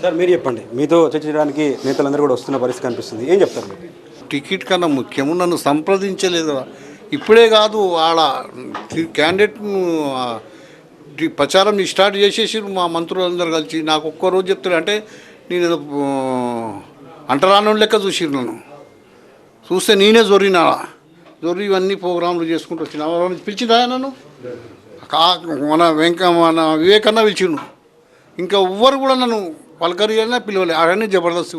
Sir మీరు చెప్పండి, మీతో చర్చించడానికి నేతలందరూ కూడా వస్తున్న పరిస్థితి కనిపిస్తుంది, ఏం చెప్తారు మీరు? టికెట్ కన్నా ముఖ్యము నన్ను సంప్రదించలేదు. ఇప్పుడే కాదు ఆడ క్యాండిడేట్ ప్రచారం స్టార్ట్ చేసేసి మా మంత్రులందరూ కలిసి నాకు ఒక్కరోజు చెప్తారు అంటే నేను ఏదో అంటరాను లెక్క చూసిరు. నన్ను చూస్తే నేనే జొర్రినా ఇవన్నీ ప్రోగ్రాంలు చేసుకుంటూ వచ్చిన పిలిచిందా నన్ను మన వివేకన్నా పిలిచిండు. ఇంకా ఎవ్వరు కూడా నన్ను పలకరియన్నా పిలవలే. అవన్నీ జబర్దస్త్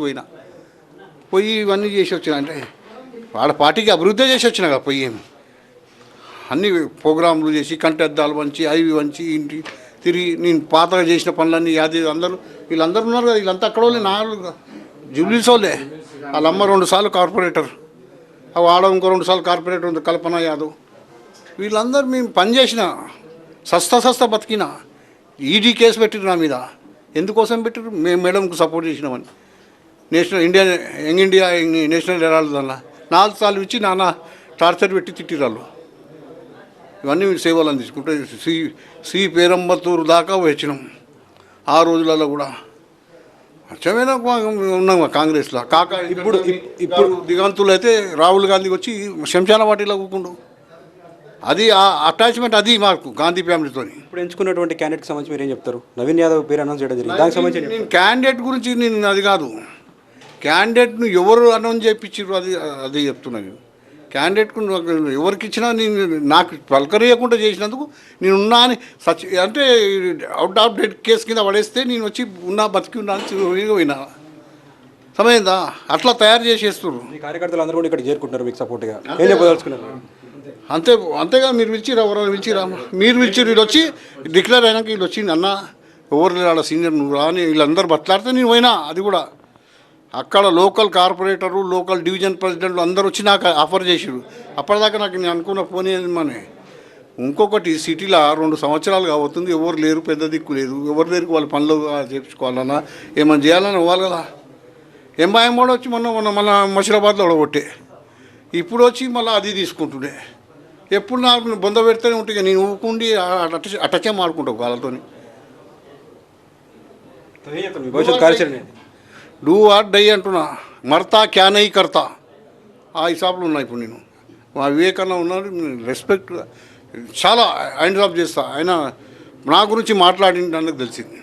పోయి ఇవన్నీ చేసి వచ్చిన అంటే వాళ్ళ పార్టీకి అభివృద్ధి చేసి వచ్చిన కదా. పోయి అన్ని ప్రోగ్రాంలు చేసి కంటెద్దాలు వంచి అవి వంచి ఇంటి తిరిగి నేను పాతగా చేసిన పనులన్నీ యాది వీళ్ళందరూ ఉన్నారు కదా. వీళ్ళంతా అక్కడ వాళ్ళే నాలుగు జూబ్లీస్ వాళ్ళే. వాళ్ళమ్మ 2 సార్లు కార్పొరేటర్, వాడ ఇంకో 2 సార్లు కార్పొరేటర్ ఉంది కల్పన యాదవ్. వీళ్ళందరూ మేము పనిచేసిన సస్తా బతికిన. ఈడీ కేసు పెట్టిరు నా మీద. ఎందుకోసం పెట్టిరు? మేము మేడంకు సపోర్ట్ చేసినామని. యంగ్ ఇండియా నేషనల్ హెరాల్డ్ దానిలో 4 సార్లు ఇచ్చి నాన్న టార్చర్ పెట్టి తిట్టిరాళ్ళు. ఇవన్నీ సేవలు అందించుకుంటే శ్రీ పేరంబత్తూరు దాకా వచ్చినాం. ఆ రోజులలో కూడా అచ్చమైన ఉన్నాం కాంగ్రెస్లో. ఇప్పుడు దిగంతులు అయితే రాహుల్ గాంధీకి వచ్చి శంశాన వాటిలో కూకుండు. అది అటాచ్మెంట్ అది మాకు గాంధీ ఫ్యామిలీతో. ఇప్పుడు ఎంచుకున్నటువంటి క్యాండిడేట్కి సంబంధించి మీరు ఏం చెప్తారు? నవీన్ యాదవ్ పేరు అనౌన్స్ చేయడం జరిగింది, దానికి సంబంధించి నేను క్యాండిడేట్ గురించి నేను అది కాదు, క్యాండిడేట్ను ఎవరు అనౌన్స్ చేయించారు అది చెప్తున్నాను. క్యాండిడేట్కు ఎవరికి ఇచ్చినా నేను నాకు పలకరియకుండా చేసినందుకు నేను ఉన్నా అని అంటే అవుట్ ఆఫ్ డేట్ కేసు కింద పడేస్తే నేను వచ్చి ఉన్నా బతికి ఉన్నా అని పోయినా సమయందా అట్లా తయారు చేసేస్తున్నారు. మీ కార్యకర్తలు అందరూ కూడా ఇక్కడ చేరుకుంటున్నారు మీకు సపోర్ట్గా. ఏం చెప్పదలుచుకున్నారు? అంతేగా మీరు పిలిచిరా, ఎవరు పిలిచిరా? మీరు పిలిచిరు. వీళ్ళు వచ్చి డిక్లేర్ అయినాక వీళ్ళు వచ్చి అన్న ఎవరు వాళ్ళ సీనియర్ నువ్వు రాని వీళ్ళందరూ బట్లాడితే నేను పోయినా. అది కూడా అక్కడ లోకల్ కార్పొరేటరు, లోకల్ డివిజన్ ప్రెసిడెంట్లు అందరూ వచ్చి నాకు ఆఫర్ చేసారు. అప్పటిదాకా నాకు నేను అనుకున్న పోనీ మనే. ఇంకొకటి సిటీలో 2 సంవత్సరాలు కావుతుంది, ఎవరు లేరు, పెద్ద దిక్కు లేదు. ఎవరి దగ్గరికి వాళ్ళ పనులు చేయించుకోవాలన్నా ఏమైనా చేయాలని ఇవ్వాలి కదా. ఎంఐఎం కూడా వచ్చి మన మషీరాబాద్లో ఓడగొట్టే. ఇప్పుడు వచ్చి మళ్ళీ అది తీసుకుంటుండే. ఎప్పుడు నాకు బొంద పెడితేనే ఉంటుంది. నేను ఊకుండి అటచం ఆడుకుంటావు వాళ్ళతో. డూ ఆర్ డై అంటున్నా, మర్తా క్యానై కర్తా ఆ హిసాబులు ఉన్నాయి. ఇప్పుడు నేను మా వివేకన్నా ఉన్నాడు, రెస్పెక్ట్ చాలా హ్యాండ్ ఆఫ్ చేస్తా. ఆయన నా గురించి మాట్లాడింది నాకు తెలిసింది.